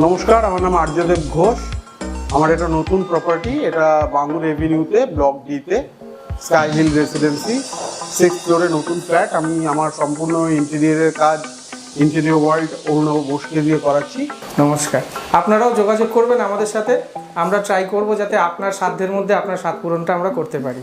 নমস্কার, আমার নাম আর্যদেব ঘোষ। আমার এটা নতুন প্রপার্টি, এটা বাঙ্গুর এভিনিউতে ব্লক ডিতে স্কাই হিল রেসিডেন্সি 6th ফ্লোরে নতুন ফ্ল্যাট। আমি আমার সম্পূর্ণ ইন্টেরিয়রের কাজ ইন্টেরিয়র ওয়ার্ল্ড অরুণব বোসকে দিয়ে করাচ্ছি। নমস্কার, আপনারাও যোগাযোগ করবেন আমাদের সাথে। আমরা ট্রাই করব যাতে আপনার সাধ্যের মধ্যে আপনার স্বাদ পূরণটা আমরা করতে পারি।